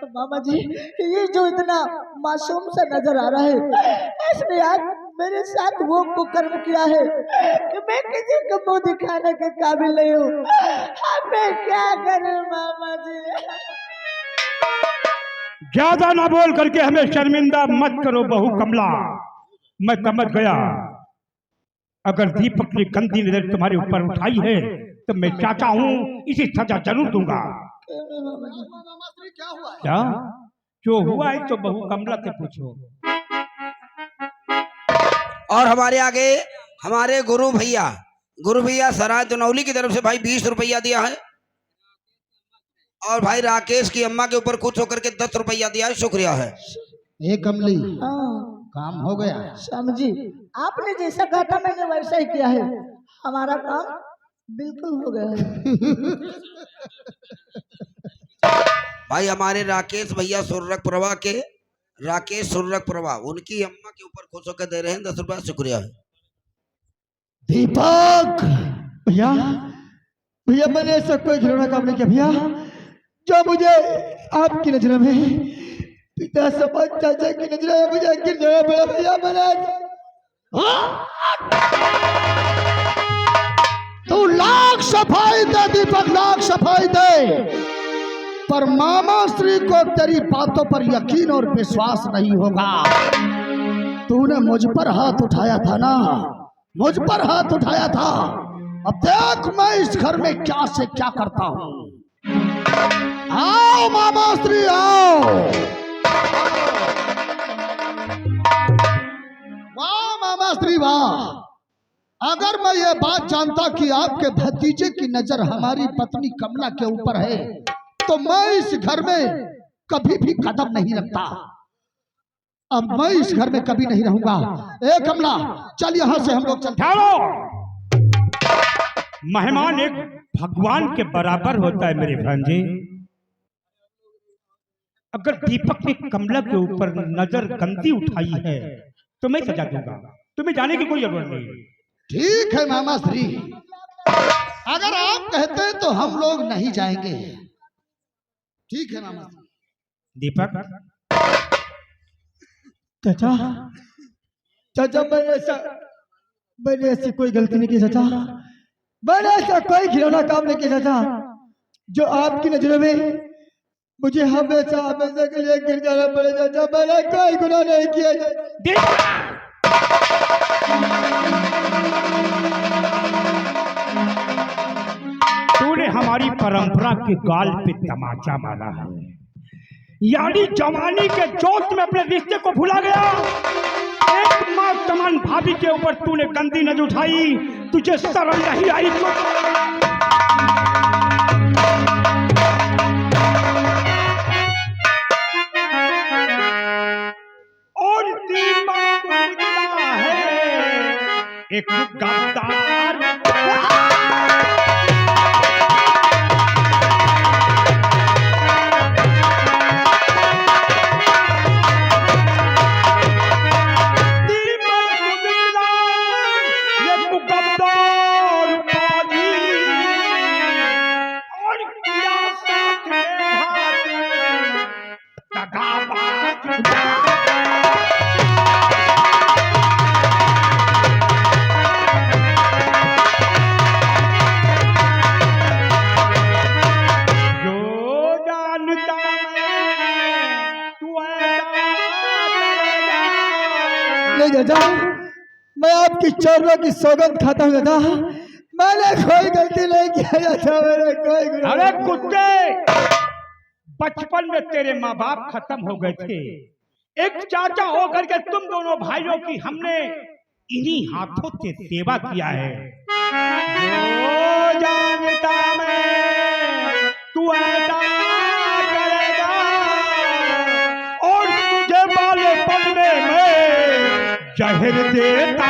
मामा जी, ये जो इतना मासूम सा नजर आ रहा है, इसने आज मेरे साथ वो कुकर्म किया है कि मैं किसी को मुंह दिखाने के काबिल नहीं हूँ। अब मैं क्या करूँ मामा जी? ज्यादा ना बोल करके हमें शर्मिंदा मत करो बहू कमला। मैं समझ गया, अगर दीपक ने गंदी नजर तुम्हारे ऊपर उठाई है तो मैं चाचा हूँ, इसी सजा जरूर दूंगा। क्या जो हुआ है तो बहू कमला से पूछो। और हमारे आगे हमारे गुरु भैया सराय दनौली की तरफ से भाई 20 रुपया दिया है, और भाई राकेश की अम्मा के ऊपर खुश होकर के 10 रुपया दिया है। शुक्रिया है। ये कमली, काम हो गया। श्याम जी, आपने जैसा कहा था मैंने वैसा ही किया है, हमारा काम बिल्कुल हो गया है। भाई हमारे राकेश भैया राकेश सुररक प्रभा उनकी अम्मा के ऊपर खुश होकर दे रहे हैं 10 रुपया। शुक्रिया है। दीपक भैया, भैया मैंने ऐसा कोई खिलौना काम नहीं किया भैया जो मुझे आपकी नजर में पिता समझ चाचा की नजर में मुझे गिर जाना पड़ा भैया। मैंने तू लाख सफाई दे दीपक, लाख सफाई दे, पर मामा श्री को तेरी बातों पर यकीन और विश्वास नहीं होगा। तूने मुझ पर हाथ उठाया था ना, मुझ पर हाथ उठाया था। अब देख मैं इस घर में क्या से क्या करता हूँ। आओ मामा श्री आओ। वाह मामा श्री वाह, अगर मैं ये बात जानता कि आपके भतीजे की नजर हमारी पत्नी कमला के ऊपर है तो मैं इस घर में कभी भी कदम नहीं रखता। अब मैं इस घर में कभी नहीं रहूंगा। ए कमला चल यहाँ से हम लोग चलते। मेहमान एक भगवान के बराबर होता है मेरे भांजे। अगर दीपक ने कमला के ऊपर नजर गंदी उठाई है तो मैं सजा दूंगा, तुम्हें जाने की कोई जरूरत नहीं। ठीक है मामा श्री, अगर आप कहते हैं तो हम लोग नहीं जाएंगे। ठीक है मामा। दीपक चाचा, चाचा मैंने ऐसी कोई गलती नहीं की चाचा, मैंने ऐसा कोई खिलौना काम नहीं किया चाचा जो आपकी नजरों में मुझे हमेशा हमेशा के लिए गिर जाना पड़े। चाचा मैंने कोई गुनाह नहीं किया। तूने हमारी परंपरा के गाल पे तमाचा मारा है, यानी जवानी के जोश में अपने रिश्ते को भुला गया। एक माँ समान भाभी के ऊपर तूने गंदी नजर उठाई, तुझे शर्म नहीं आई तो? और दीपक निकला है एक गद्दार। चाचा मैं आपकी चोरों की सौगंध खाता हूँ चाचा, मैंने कोई गलती नहीं किया चाचा, मैंने कोई। अरे कुत्ते, बचपन में तेरे माँ बाप खत्म हो गए थे, एक चाचा होकर के तुम दोनों भाइयों की हमने इन्हीं हाथों से सेवा किया है। जो जानता मैं तू ऐसा करेगा और तुझे वाले पन्ने में जहर देता।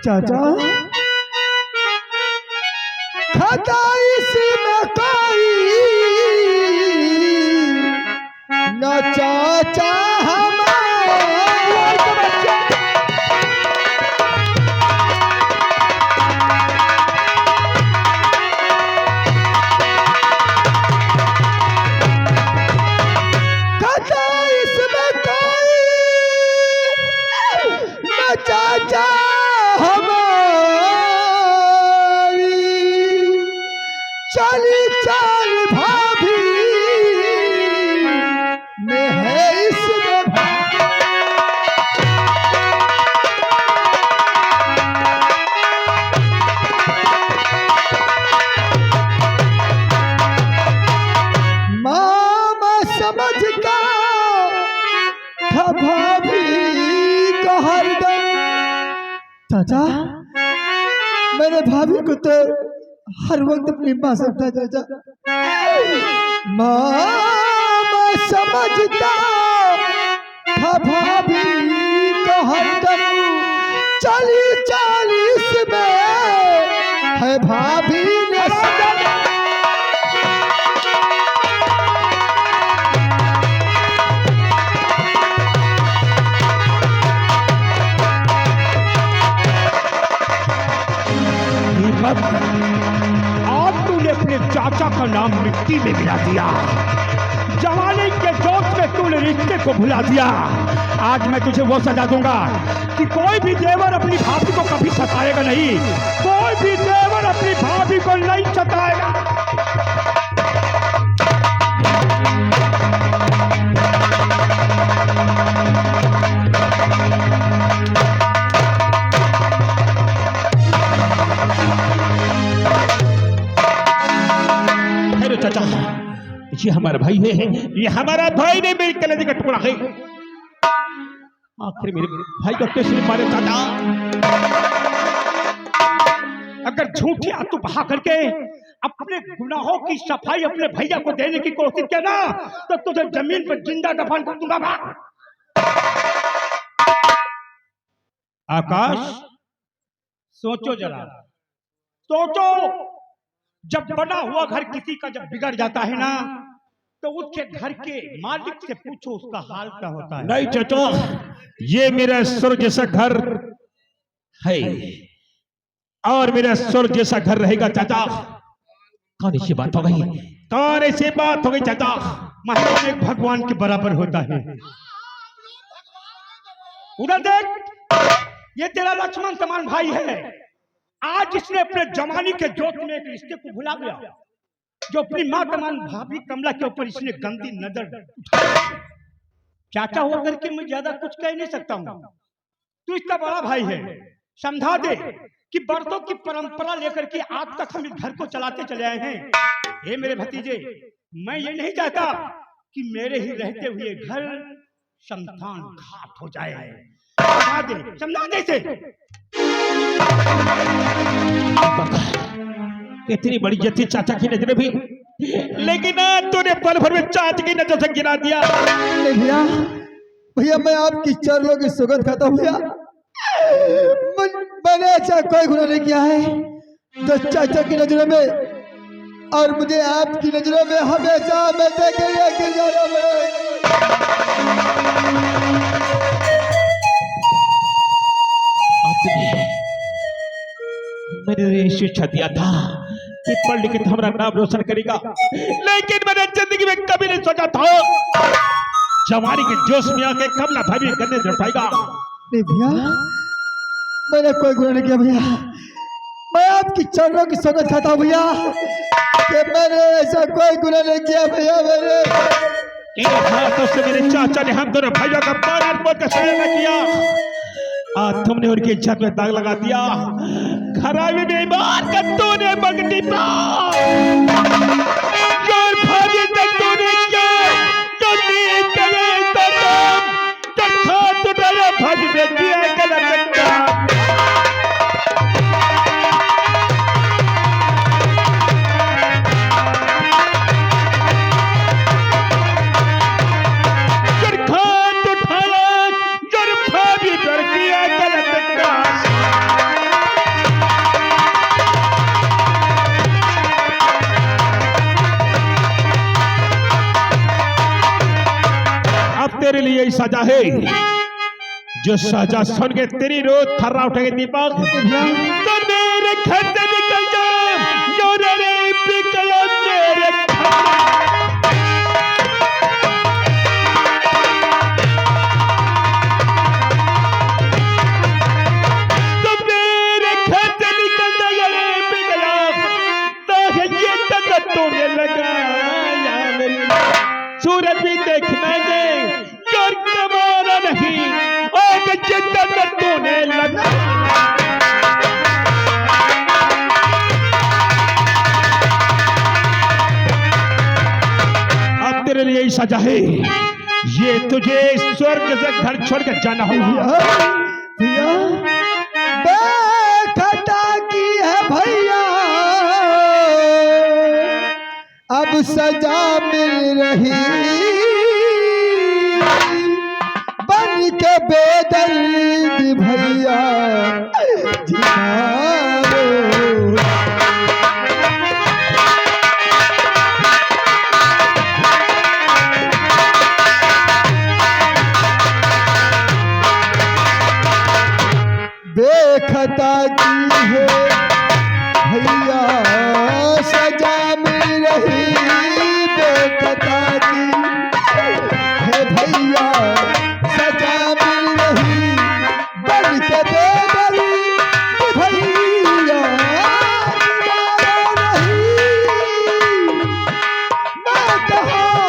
चाचा खाता इसी में कोई न चाचा हमारे। हमारी चली चाल भाभी में है इसमें मामा समझ का था भाभी का हरदम। चाचा मैंने भाभी को तो हर वक्त अपनी माँ समझा चाचा। मामा समझता था भाभी को हरदम। 40 में है भाभी ने आज तूने अपने चाचा का नाम मिट्टी में मिला दिया। जवानी के जोश में तूने रिश्ते को भुला दिया। आज मैं तुझे वो सजा दूंगा कि कोई भी देवर अपनी भाभी को कभी सताएगा नहीं। कोई भी देवर अपनी भाभी को नहीं सताएगा। चाचा ये हमारा भाई है, ये हमारा भाई नहीं, मेरे कलेजे का टुकड़ा है। आखिर मेरे भाई को कैसे मारे चाचा? अगर झूठी आंसू बहा करके अपने गुनाहों की सफाई अपने भैया को देने की कोशिश किया ना तो तुझे जमीन पर जिंदा दफन कर दूंगा। आकाश सोचो जरा, सोचो। जब बना हुआ घर किसी का जब बिगड़ जाता है ना तो उसके घर के मालिक से पूछो उसका हाल क्या होता है। नहीं चाचा, ये मेरा स्वर्ग जैसा घर है और मेरा स्वर्ग जैसा घर रहेगा चाचा। कौन ऐसी बात हो गई? कौन ऐसी बात हो गई चाचा? महाराज एक भगवान के बराबर होता है। उधर देख, ये तेरा लक्ष्मण समान भाई है। आज इसने अपने जवानी के जोश में एक रिश्ते को भुला गया जो अपनी मां समान भाभी कमला के ऊपर इसने गंदी नजर उठाई। चाचा होकर के मैं ज्यादा कुछ कह नहीं सकता हूं। तू इसका बड़ा भाई है, समझा दे कि बरसों की परंपरा लेकर के आज तक हम इस घर को चलाते चले आए हैं। हे मेरे भतीजे, मैं ये नहीं चाहता कि मेरे ही रहते हुए घर शमशान घाट हो जाए। समझा दे इसे। इतनी बड़ी जत्थी चाचा की नजर भी, लेकिन आज तूने पल भर में चाचा की नजर से गिरा दिया। भैया भैया मैं आपकी चरणों की सुगंध खाता हूँ भैया। मैंने ऐसा कोई गुनाह नहीं किया है तो चाचा की नजरों में और मुझे आपकी नजरों में हमेशा मैं देखेंगे कि मैंने शिक्षा दिया था कि पढ़ लिख के हमारा नाम रोशन करेगा, लेकिन मैंने जिंदगी में कभी नहीं सोचा था जवानी के जोश में आके कमला भाई भी गन्ने दे पाएगा। नहीं भैया, मैंने कोई गुनाह नहीं किया भैया। मैं आपकी चरणों की सौगंध खाता हूँ भैया कि मैंने ऐसा कोई गुनाह नहीं किया भैया। तेरे हाथों से मेरे चाचा ने हम दोनों भाइयों का बारात बोल के सयाना किया। आज तुमने उनकी इज्जत में दाग लगा दिया। खराबी में बात कर तूने बगटी भाभी तक तूने क्या भाभी में किया गलत काम। तेरे लिए ही सजा है जो सजा सुन के तेरी रोज थर्रा उठेगी दीपक। तो मेरे घर से निकल जा जो रे निकलो मेरे घर। तो जितना तूने लगा अब तेरे लिए ही सजा है, ये तुझे स्वर्ग से घर छोड़ कर जाना होगा। भैया बेखता की है भैया, अब सजा मिल रही, बन के बेदर्द भैया जिहारो। बेखता की है भैया सजा मिल रही, बेखता की है भैया सजा मिल रही, बन के बेदर्द भैया मैं कहाँ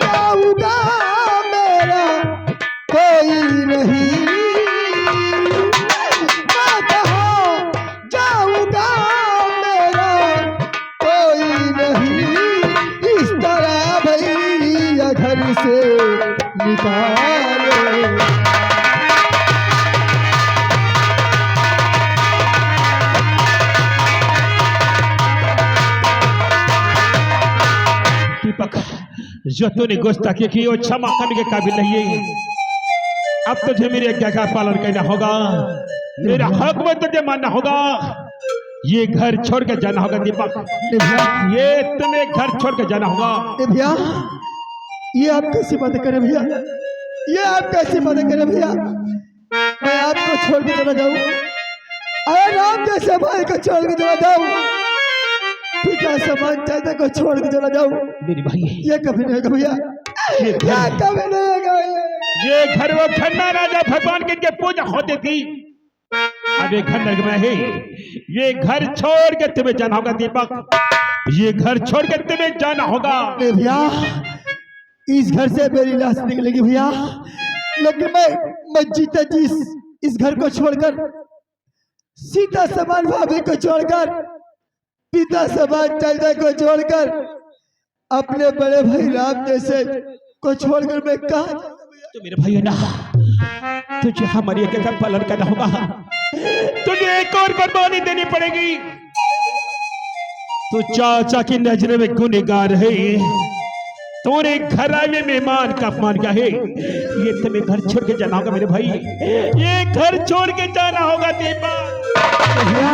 जाऊँगा मेरा कोई नहीं, घर से निकालो। दीपक, जो तूने गुस्ताखी की वो क्षमा करने के काबिल नहीं है। अब तुझे मेरी आज्ञा का पालन करना होगा, मेरा हक में तुझे मानना होगा। ये घर छोड़ के जाना होगा दीपक, ये तुम्हें घर छोड़ के जाना होगा। भैया ये आप कैसी बातें करें भैया, ये आप कैसी बातें करें भैया, मैं आपको छोड़ के चला जाऊं, अरे राम जैसे भाई को छोड़ के चला जाऊं, पिता समान चाचा को छोड़ के चला जाऊं, मेरी भाई ये कभी नहीं होगा भैया, ये कभी नहीं होगा। ये घर वो खन्ना राजा भगवान के पूजा होती थी, अब ये घर नरक में है। ये घर छोड़ के तुम्हें जाना होगा दीपक, ये घर छोड़ के तुम्हें जाना होगा। भैया इस घर से मेरी लाश निकलेगी भैया, लेकिन मैं जीता जी इस घर को छोड़कर, सीता समान भाभी को छोड़कर, पिता समान चाचा को छोड़कर, अपने बड़े भाई राम जैसे को छोड़कर मैं कहाँ जाऊंगा? तो मेरे भाई है ना, तुझे हमारी आज्ञा का पालन करना होगा, तुझे एक और कुर्बानी देनी पड़ेगी। तू चाचा की नजर में गुनहगार है, तूने घर आए में मेहमान का अपमान किया है, ये तुम्हें घर छोड़ के जाना होगा मेरे भाई, ये घर छोड़ के जाना होगा दीपक। भैया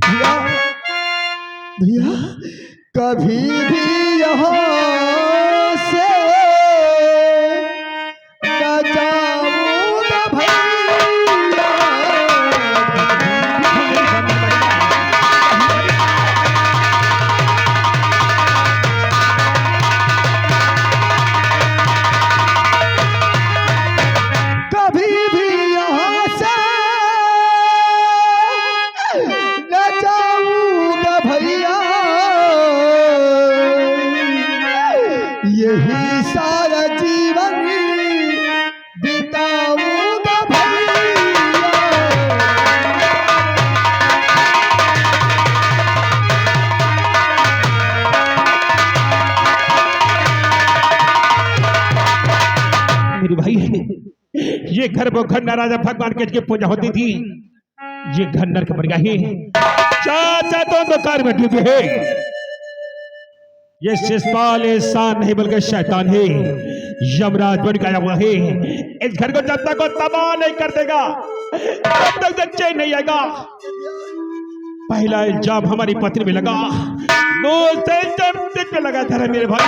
भैया भैया कभी भी यहाँ से न जाऊंगा भैया, यही सारा जीवन बिताऊंगा भैया। मेरे भाई ये घर वो घर राजा भगवान के पूजा होती थी, ये घर नरक बन गया है। चाचा तो अंधकार में डूबे है, ये शिषपाल इंसान नहीं बल्कि शैतान है, यमराज बन गया हुआ है। इस घर को जब तक वो तबाह नहीं कर देगा तब तक चैन नहीं आएगा। पहला इल्जाम हमारी पत्नी में लगा, दूसरा इल्जाम तुझ पे लगा था मेरे भाई।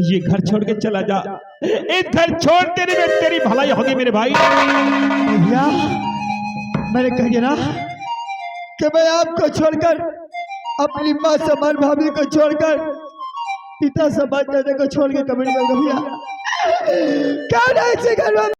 ये घर छोड़ के चला जा, इस घर छोड़ देने में तेरी भलाई होगी मेरे भाई। भैया मैंने कह दिया ना कि मैं आपको छोड़कर, अपनी माँ समान भाभी को छोड़कर, पिता समान दादा को छोड़ के कभी नहीं जाऊंगा भैया। क्या ऐसे घर में